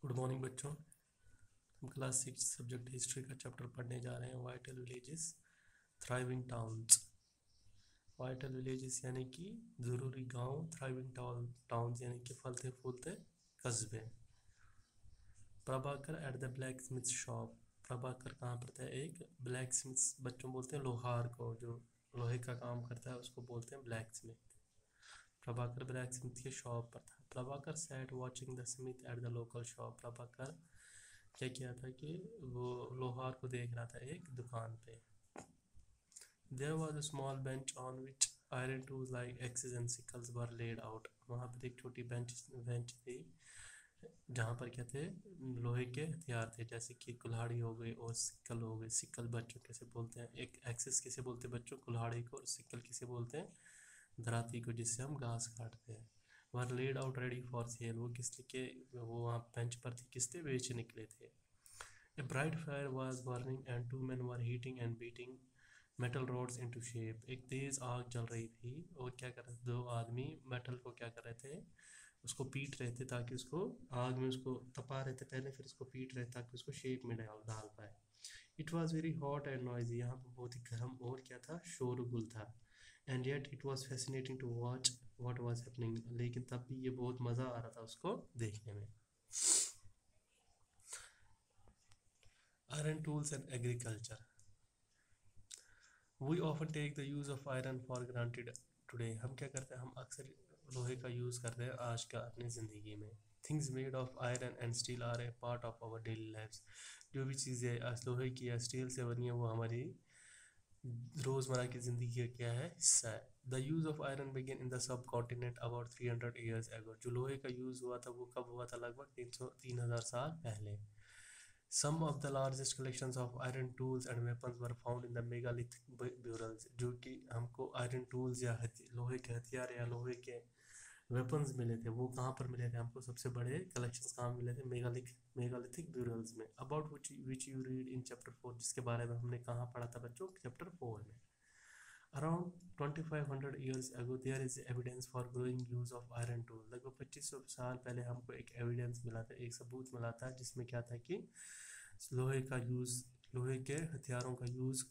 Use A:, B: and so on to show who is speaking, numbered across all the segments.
A: Good morning बच्चों। हम class 6 subject history का चैप्टर पढ़ने जा रहे हैं। Vital villages, thriving towns. Vital villages यानी कि ज़रूरी गांव, थ्राइविंग टाउन्स यानी कि फलते फूलते कस्बे। Prabhakar at the black Smith shop. Prabhakar कहाँ पर था? एक ब्लैक स्मिथ, बच्चों बोलते हैं लोहार को, जो लोहे का काम करता है उसको बोलते हैं blacksmith. Prabhakar blacksmith के शॉप पर था। Prabhakar sat watching the smith at the local shop. Prabhakar क्या किया था कि वो लोहार को देख रहा था एक दुकान पे। There was a small bench on which iron tools like axes and sickles were laid out. वहाँ पर एक छोटी बेंच थी जहाँ पर क्या थे, लोहे के हथियार थे, जैसे कि कुल्हाड़ी हो गई और सिक्कल हो गई। सिक्कल बच्चों कैसे बोलते हैं? एक एक्सेस किसे बोलते हैं बच्चों? कुल्हाड़ी को। और सिक्कल किसे बोलते हैं? दराती को, जिससे हम घास काटते हैं। Were laid out ready for sale. वो किस लिए के वो वहाँ बेंच पर थी, किस लिए बेच निकले थे। A bright fire was burning and two men were heating and beating metal rods into shape. एक तेज आग जल रही थी और क्या कर रहे थे? दो आदमी मेटल को क्या कर रहे थे? उसको पीट रहे थे, ताकि उसको आग में उसको तपा रहे थे पहले, फिर उसको पीट रहे थे ताकि उसको शेप में डाल पाए। It was very hot and noisy. यहाँ पर बहुत ही गर्म और क्या था? शोरगुल था। And yet it was fascinating to watch what was happening. लेकिन तब भी ये बहुत मज़ा आ रहा था उसको देखने में। Iron tools and agriculture. We often take the use of iron for granted today. हम क्या करते हैं? हम अक्सर लोहे का यूज़ करते हैं आज का अपनी ज़िंदगी में। Things made of iron and steel are a part of our daily lives. जो भी चीज़ें आज लोहे की या स्टील से बनी है वो हमारी रोज़मर्रा की ज़िंदगी का क्या है? हिस्सा है। The use of iron began in the subcontinent about 300 years ago. जो लोहे का यूज़ हुआ था वो कब हुआ था? लगभग 3,000 साल पहले। Some of the largest collections of iron tools and weapons were found in the megalithic burials. जो कि हमको आयरन टूल्स या लोहे के हथियार या लोहे के वेपन्स मिले थे, वो कहाँ पर मिले थे हमको? सबसे बड़े कलेक्शंस कहाँ मिले थे? मेगालिथिक ब्यूरल्स में। About which you read in chapter 4, जिसके बारे में हमने कहाँ पढ़ा था बच्चों? चैप्टर 4 में। Around 2500 years ago there is evidence for growing use of iron tool. लगभग 2500 साल पहले हमको एक एविडेंस मिला था, एक सबूत मिला था, जिसमें क्या था कि लोहे का यूज़, लोहे के हथियारों का यूज़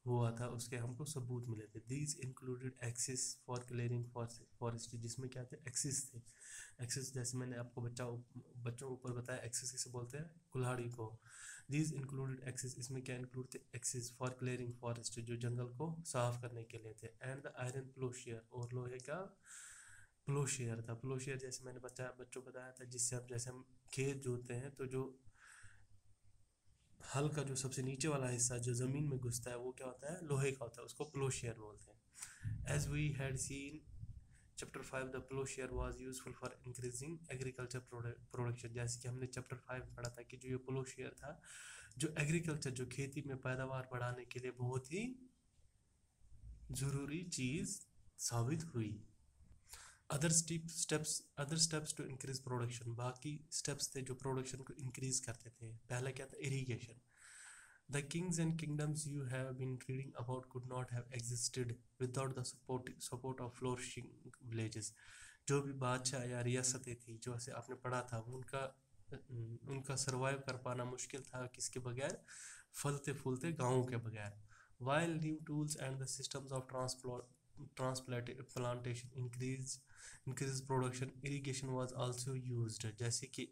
A: हुआ था, उसके हमको सबूत मिले थे। These included axes for clearing forest, जिसमें क्या थे? एक्सिस थे। एक्सिस जैसे मैंने आपको बच्चों ऊपर बताया, एक्सिस किसे बोलते हैं? कुल्हाड़ी को। These included axes, इसमें क्या इंक्लूड थे? एक्सिस फॉर क्लियरिंग फॉरेस्ट, जो जंगल को साफ करने के लिए थे। एंड द आयरन प्लोशियर, और लोहे का प्लोशियर था। प्लोशियर जैसे मैंने बच्चों बताया था, जिससे अब जैसे हम खेत जोतते हैं तो जो हल का जो सबसे नीचे वाला हिस्सा जो ज़मीन में घुसता है वो क्या होता है? लोहे का होता है, उसको प्लोशियर बोलते हैं। As we had seen chapter 5, the ploughshare was useful for increasing agriculture production. जैसे कि हमने चैप्टर 5 पढ़ा था कि जो ये प्लोशियर था, जो एग्रीकल्चर, जो खेती में पैदावार बढ़ाने के लिए बहुत ही ज़रूरी चीज़ साबित हुई। Other steps to increase production, बाकी स्टेप्स थे जो प्रोडक्शन को इंक्रीज करते थे। पहला क्या था? Irrigation. The kings and kingdoms you have been reading about could not have existed without the support of flourishing villages. जो भी बादशाह या रियासतें थी जो ऐसे आपने पढ़ा था, उनका सरवाइव कर पाना मुश्किल था किसके बगैर? फलते फूलते गाँवों के बगैर। While new tools and the systems of transplantation increased production, irrigation was also used. जैसे कि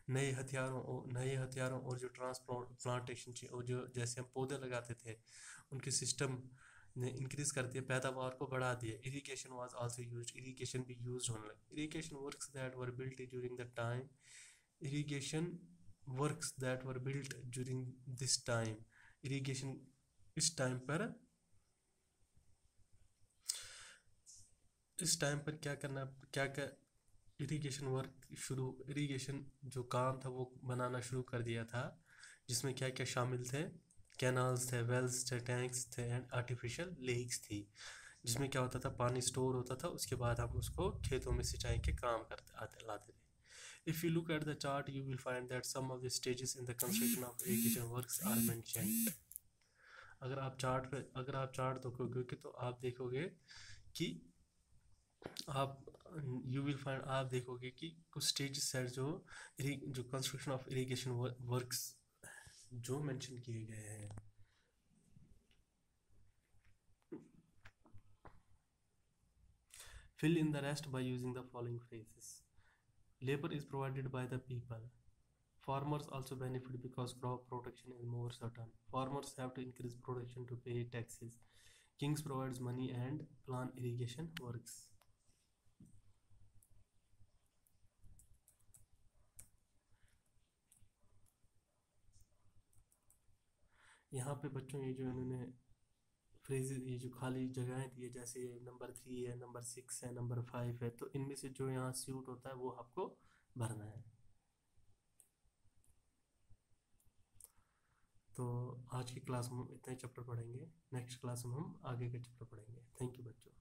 A: नए हथियारों और जो ट्रांसप्लांटेशन और जो जैसे हम पौधे लगाते थे, उनके सिस्टम ने इंक्रीज कर दिया, पैदावार को बढ़ा दिया। Irrigation was also used, irrigation भी यूज्ड होने लगा। Irrigation works that were built during the time, irrigation works that were built during this time, irrigation इस टाइम पर क्या इरिगेशन जो काम था वो बनाना शुरू कर दिया था, जिसमें क्या क्या शामिल थे? कैनाल्स थे, वेल्स थे, टैंक्स थे एंड आर्टिफिशियल लेक्स थी, जिसमें क्या होता था? पानी स्टोर होता था, उसके बाद हम उसको खेतों में सिंचाई के काम लाते थे। If you look at the chart, you will find that some of the stages in the construction of irrigation works are mentioned. अगर आप चार्ट देखोगे तो आप देखोगे कि आप यू विल फाइंड, आप देखोगे कि कुछ स्टेजेस है जो कंस्ट्रक्शन ऑफ इरिगेशन वर्क्स जो मेंशन किए गए हैं। Fill in the rest by using the following phrases. Labor is provided by the people. Farmers also benefit because crop protection is more certain. Farmers have to increase production to pay taxes. Kings provides money and plan irrigation works. यहाँ पे बच्चों ये जो इन्होंने phrases, ये जो खाली जगहें दी है, जैसे नंबर 3 है, नंबर 6 है, नंबर 5 है, तो इनमें से जो यहाँ सूट होता है वो आपको भरना है। तो आज की क्लास में हम इतना ही चैप्टर पढ़ेंगे, नेक्स्ट क्लास में हम आगे के चैप्टर पढ़ेंगे। थैंक यू बच्चों।